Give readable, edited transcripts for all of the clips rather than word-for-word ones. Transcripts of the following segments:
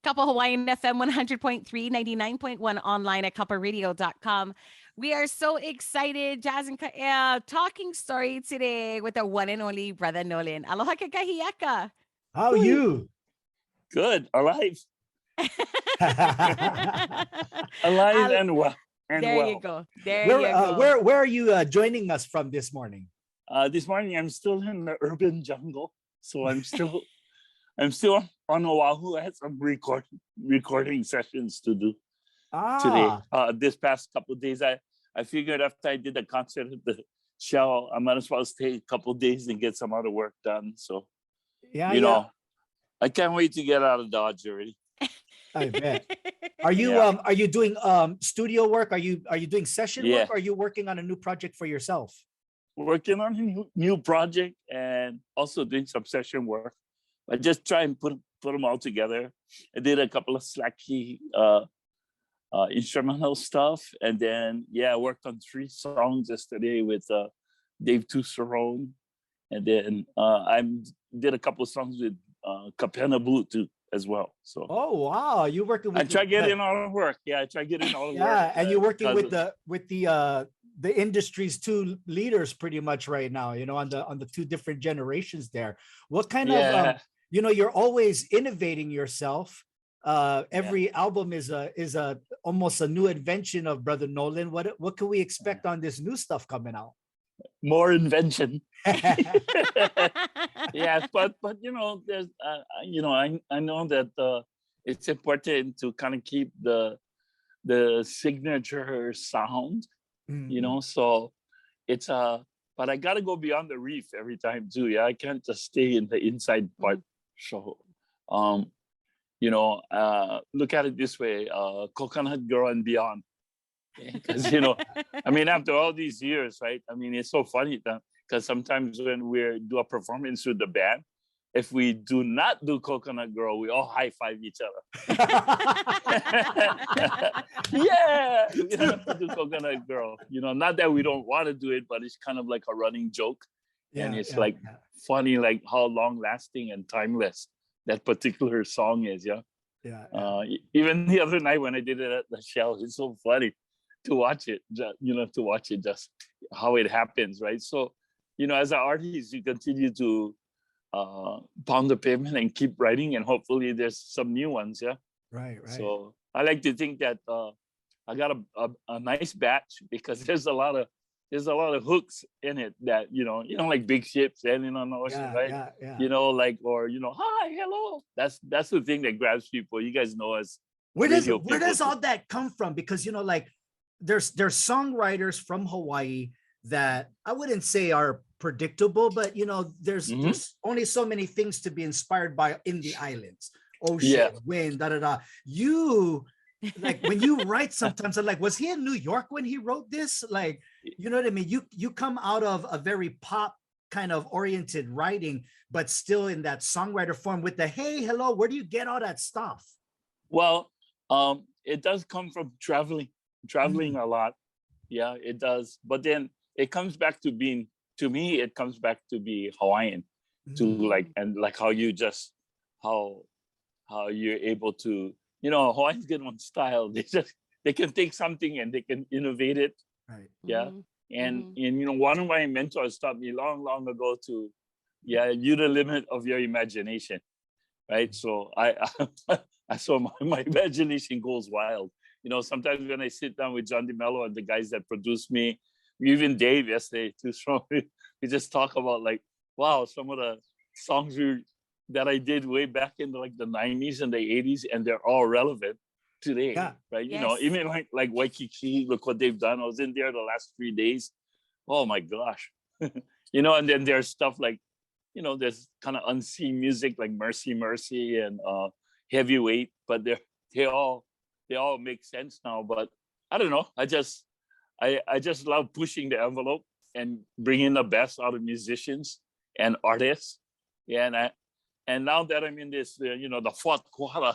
Kapa Hawaiian FM 100.3, 99.1 online at kaparadio.com. We are so excited, Jazz and talking story today with the one and only Brother Noland. Aloha kakahiaka. How are you? Good, alive. Alive and well. There you go. There you go. Where are you joining us from this morning? This morning I'm still in the urban jungle, so I'm still on Oahu. I had some recording sessions to do today. This past couple of days, I figured after I did the concert at the Shell, I might as well stay a couple of days and get some other work done. So, you know, I can't wait to get out of Dodge already. I bet. Are you doing studio work? Are you doing session work? Or are you working on a new project for yourself? Working on a new project and also doing some session work. I just try and put them all together. I did a couple of slacky instrumental stuff, and then I worked on 3 songs yesterday with Dave Tusserone, and then I did a couple of songs with Kapa Blue too as well. So wow, you working with I try getting all the work. I try getting all the work. Yeah, and you're working with the industry's 2 leaders pretty much right now, you know, on the 2 different generations there. What kind of you know, you're always innovating yourself. Every album is almost a new invention of Brother Noland. What can we expect on this new stuff coming out? More invention. Yes, but you know, there's you know, I know that it's important to kind of keep the signature sound, you know, so it's but I got to go beyond the reef every time too. Yeah, I can't just stay in the inside part. So you know, look at it this way, Coconut Girl and beyond. Because, you know, I mean, after all these years, right? I mean, it's so funny because sometimes when we do a performance with the band, if we do not do Coconut Girl, we all high five each other. Yeah, we have to do Coconut Girl. You know, not that we don't want to do it, but it's kind of like a running joke. And it's funny, like how long lasting and timeless that particular song is. Even the other night when I did it at the Shell, it's so funny to watch it, you know, just how it happens, right? So, you know, as an artist, you continue to pound the pavement and keep writing, and hopefully there's some new ones, Right. So I like to think that I got a nice batch, because there's a lot of hooks in it that, you know, like big ships sailing on the ocean, right? You know, like, or, you know, hi, hello. That's the thing that grabs people. You guys know us. Where does all that come from? Because, you know, like, there's songwriters from Hawaii that I wouldn't say are predictable, but, you know, there's only so many things to be inspired by in the islands. Ocean, wind, You, like, when you write, sometimes I'm like, was he in New York when he wrote this? Like, you know what I mean? You come out of a very pop kind of oriented writing, but still in that songwriter form with the hey, hello, where do you get all that stuff? Well, it does come from traveling a lot. Yeah, it does. But then it comes back to being, to me, it comes back to be Hawaiian, to like, and like how you just, how you're able to, you know, Hawaiians get one style. They can take something and they can innovate it. Right. Yeah. And you know, one of my mentors taught me long ago to, you the limit of your imagination. Right. So I saw my imagination goes wild. You know, sometimes when I sit down with John DeMello and the guys that produce me, even Dave yesterday too, so we just talk about, like, wow, some of the songs that I did way back in the 90s and the 80s, and they're all relevant today, right? You know, even like Waikiki, look what they've done. I was in there the last 3 days. Oh my gosh. You know, and then there's stuff like, you know, there's kind of unseen music like Mercy Mercy and Heavyweight, but they all make sense now. But I don't know. I just love pushing the envelope and bringing the best out of musicians and artists. Yeah, and now that I'm in this, you know, the fourth quarter,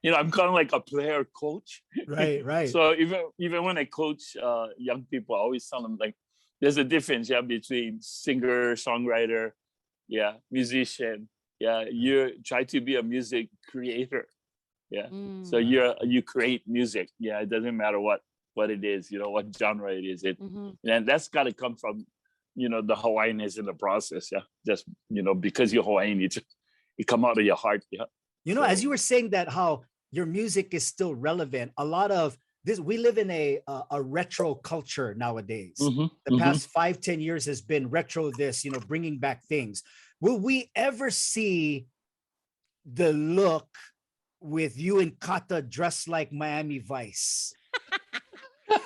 you know, I'm kind of like a player coach. Right. So even when I coach young people, I always tell them, like, there's a difference, between singer, songwriter, musician, Yeah, you try to be a music creator. Yeah. So you create music. Yeah, it doesn't matter what it is, what genre it is. And that's got to come from, the Hawaiianness in the process. Yeah. Just, because you're Hawaiian, it come out of your heart. Yeah. As you were saying that, how your music is still relevant. A lot of this, we live in a retro culture nowadays. The past 5-10 years has been retro this, bringing back things. Will we ever see the look with you and Kata dressed like Miami Vice?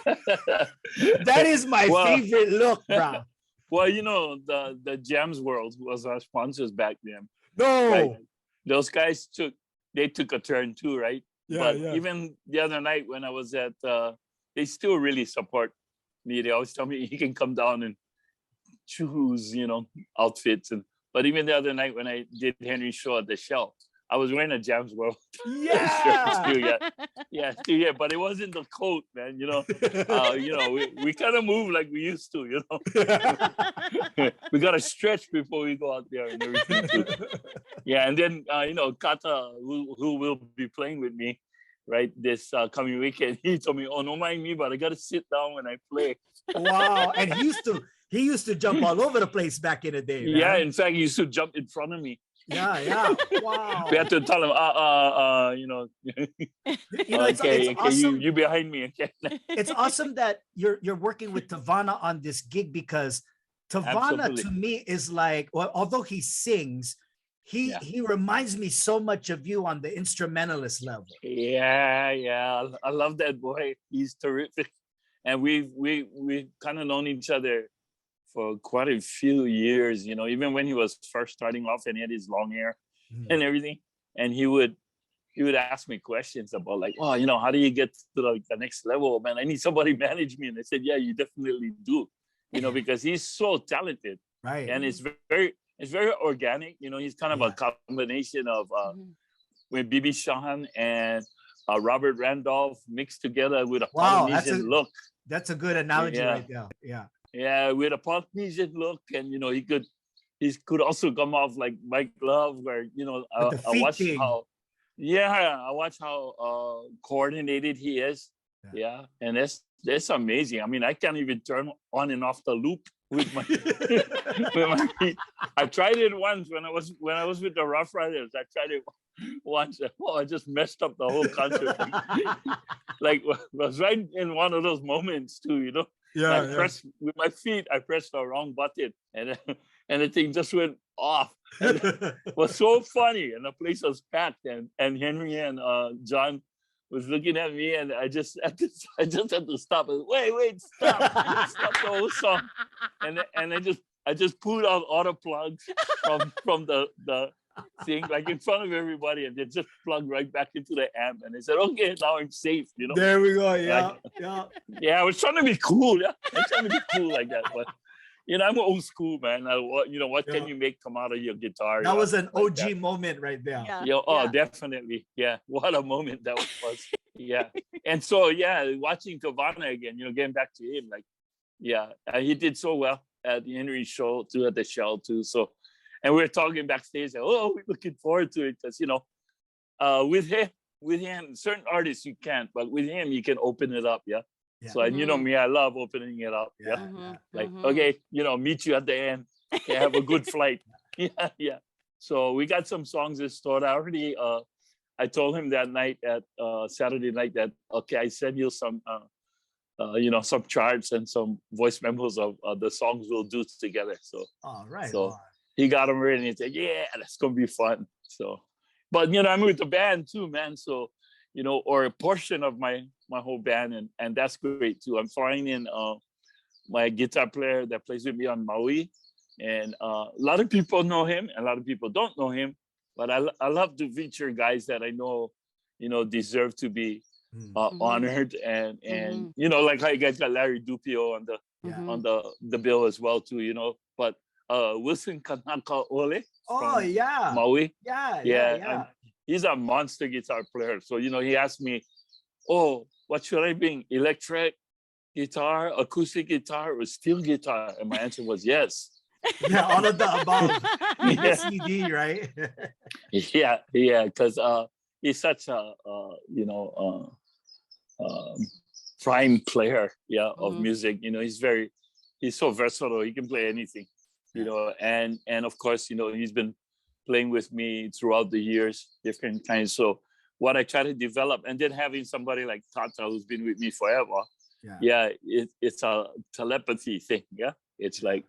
That is my favorite look, bro. Well, the Jams World was our sponsors back then. No. Right? Those guys took a turn too, right? But even the other night when I was at, they still really support me. They always tell me you can come down and choose, outfits. But even the other night when I did Henry's show at the Shell, I was wearing a Jams World shirt still, but it wasn't the coat, man. We kind of move like we used to, We got to stretch before we go out there and everything too. Yeah, and then Kata, who will be playing with me, right, this coming weekend, he told me, "Oh, don't mind me, but I got to sit down when I play." Wow, and he used to jump all over the place back in the day. Man. Yeah, in fact, he used to jump in front of me. Yeah. Wow. We had to tell him, it's awesome. You behind me, okay? It's awesome that you're working with Tavana on this gig, because Tavana to me is like, well, although he sings, he reminds me so much of you on the instrumentalist level. Yeah. I love that boy. He's terrific. And we've kind of known each other for quite a few years, even when he was first starting off and he had his long hair and everything. And he would ask me questions about like, oh, how do you get to like the next level, man? I need somebody manage me. And I said, yeah, you definitely do, because he's so talented. Right. And it's very organic. He's kind of a combination of with BB Shahan and Robert Randolph mixed together with a Polynesian look. That's a good analogy right there. Yeah. Yeah, with a Polynesian look, and he could also come off like Mike Love, where I watch how coordinated he is. Yeah, and that's amazing. I mean, I can't even turn on and off the loop with my with my feet. I tried it once when I was with the Rough Riders. I tried it once. Oh, I just messed up the whole concert. Like was right in one of those moments too, pressed with my feet. I pressed the wrong button, and the thing just went off. And it was so funny, and the place was packed. And Henry and John was looking at me, and I just had to stop. Wait, stop the whole song. And I just pulled out all the plugs from the thing, like in front of everybody, and they just plugged right back into the amp. And they said, "Okay, now I'm safe." There we go. Yeah. I was trying to be cool. Yeah, I was trying to be cool like that, but I'm old school, man. What can you make come out of your guitar? That was an OG moment right there. Definitely. Yeah, what a moment that was. Yeah, and so watching Tavana again, getting back to him, like, he did so well at the Henry show too, at the Shell too. So, and we were talking backstage. We're looking forward to it because with him, certain artists you can't, but with him you can open it up. Yeah. So, and me, I love opening it up. Yeah. Like, okay, meet you at the end. Okay, have a good flight. Yeah. So we got some songs in store. I told him that night at Saturday night that, okay, I send you some, some charts and some voice memos of the songs we'll do together. So, he got them ready and he said, yeah, that's going to be fun. So, but, I'm with the band too, man. So, or a portion of my whole band, and that's great too. I'm flying in my guitar player that plays with me on Maui, and a lot of people know him, and a lot of people don't know him. But I love to feature guys that I know, deserve to be honored, and like how you guys got Larry Dupio on the bill as well too, But Wilson Kanaka Ole from Maui, yeah. He's a monster guitar player. So, he asked me, oh, what should I bring? Electric guitar, acoustic guitar, or steel guitar? And my answer was yes. Yeah, all of the above. Yeah. CD, right? Yeah, because he's such a prime player, of Mhm. music. He's so versatile. He can play anything, and of course, he's been playing with me throughout the years, different kinds. So what I try to develop, and then having somebody like Tata who's been with me forever, Yeah. it's a telepathy thing. Yeah, it's like,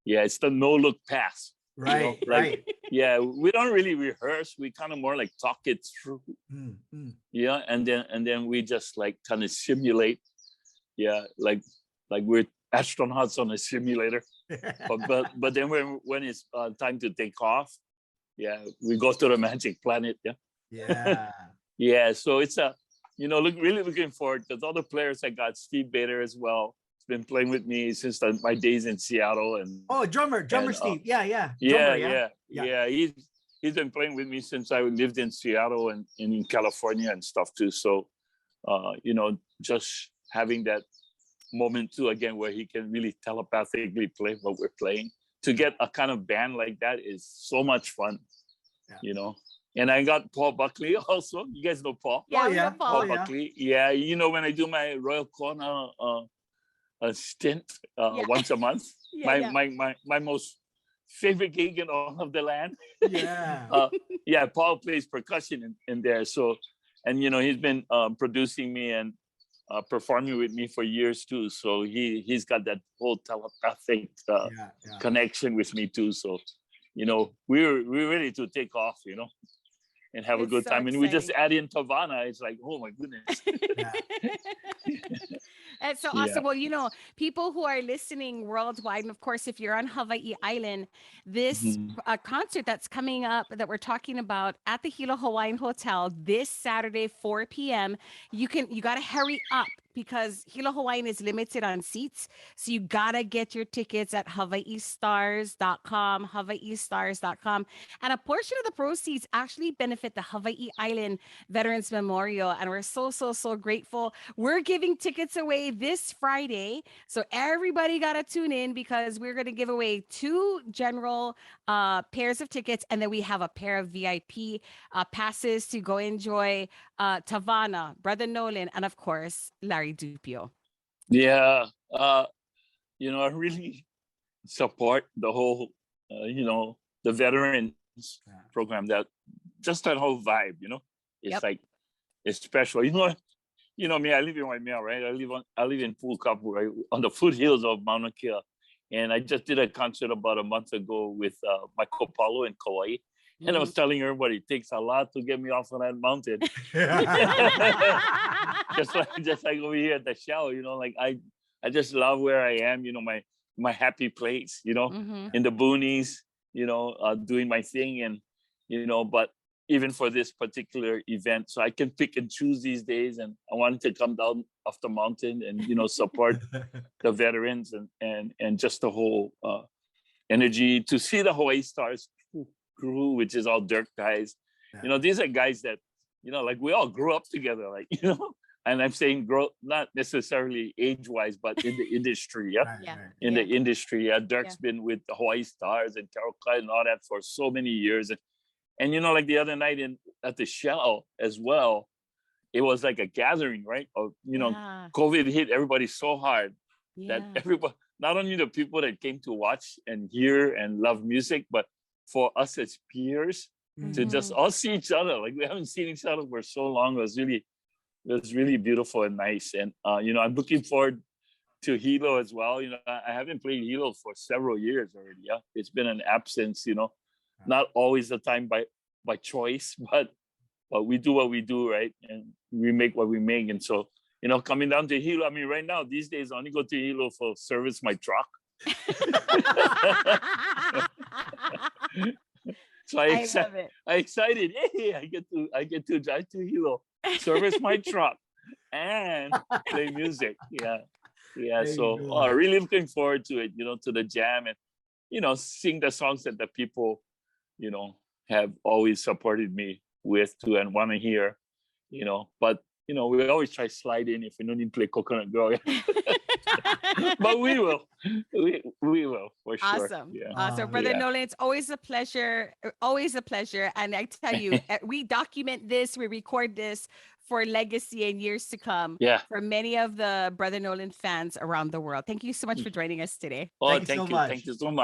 it's the no look pass. Right, Like, right. we don't really rehearse. We kind of more like talk it through. Mm, mm. Yeah, and then we just like kind of simulate. Yeah, like we're astronauts on a simulator. But then when it's time to take off, we go to the magic planet. Yeah. Yeah. So it's really looking forward, because all the players I got, Steve Bader as well, has been playing with me since my days in Seattle, and Oh, drummer and Steve. Yeah. yeah, Drummer, yeah. yeah. He's been playing with me since I lived in Seattle and in California and stuff too. So, just having that moment too again where he can really telepathically play what we're playing. To get a kind of band like that is so much fun, Yeah. And I got Paul Buckley also. You guys know Paul? Yeah, Oh, we yeah. know Paul Paul. yeah. Buckley. Yeah, when I do my Royal Corner a stint Yeah. once a month. Yeah. My most favorite gig in all of the land. Yeah. Paul plays percussion in there. So, and he's been producing me and performing with me for years too. So he's got that whole telepathic Yeah. connection with me too. So, we're ready to take off, and have a It's good so time. And we just exciting. add in Tavana. It's like, oh my goodness. Yeah. That's so Yeah. awesome. Well, people who are listening worldwide, and of course, if you're on Hawaii Island, this Mhm. concert that's coming up that we're talking about at the Hilo Hawaiian Hotel this Saturday, 4 p.m. You got to hurry up because Hilo Hawaiian is limited on seats. So you got to get your tickets at hawaiistars.com. And a portion of the proceeds actually benefit the Hawaii Island Veterans Memorial. And we're so, so, so grateful. We're giving tickets away this Friday. So everybody got to tune in because we're going to give away 2 general pairs of tickets. And then we have a pair of VIP passes to go enjoy Tavana, Brother Noland, and of course, Larry Dupio. Yeah. I really support the whole, the veterans program. That whole vibe, it's Yep. like, it's special. Me, I live in Waimea, right? I live in Kapa, right, on the foothills of Mauna Kea. And I just did a concert about a month ago with my Kopalo in Kauai. And I was telling everybody, it takes a lot to get me off of that mountain. just like over here at the shell, like I just love where I am, my happy place, Mhm. in the boonies, doing my thing. And, but even for this particular event, so I can pick and choose these days. And I wanted to come down off the mountain and, support the veterans and just the whole energy to see the Hawaii Stars crew, which is all Dirk guys. Yeah. These are guys that, like we all grew up together, like, and I'm saying grow, not necessarily age-wise, but in the industry, Right, Yeah. right. in Yeah. the industry. Dirk's been with the Hawaii Stars and Carol Clyde and all that for so many years. And like the other night at the Shell as well, it was like a gathering, right? Of, Yeah. COVID hit everybody so hard that Yeah. everybody, not only the people that came to watch and hear and love music, but for us as peers to just Mhm. all see each other. Like we haven't seen each other for so long. It was really beautiful and nice. And I'm looking forward to Hilo as well. I haven't played Hilo for several years already. Yeah, it's been an absence. Not always the time by choice, but we do what we do, right? And we make what we make. And so, coming down to Hilo, I mean, right now these days I only go to Hilo for service my truck. So I love it. I excited. Hey, I get to drive to Hilo, service my truck, and play music. Yeah. There you So go. really looking forward to it, to the jam and, sing the songs that the people, have always supported me with too and want to hear, but we always try slide in if we don't need to play Coconut Girl. But we will. We will, for sure. Awesome. Yeah. Awesome. Brother Nolan, it's always a pleasure. Always a pleasure. And I tell you, we document this, we record this for legacy and years to come for many of the Brother Nolan fans around the world. Thank you so much for joining us today. Oh, Thank you so thank you. much. Thank you so much.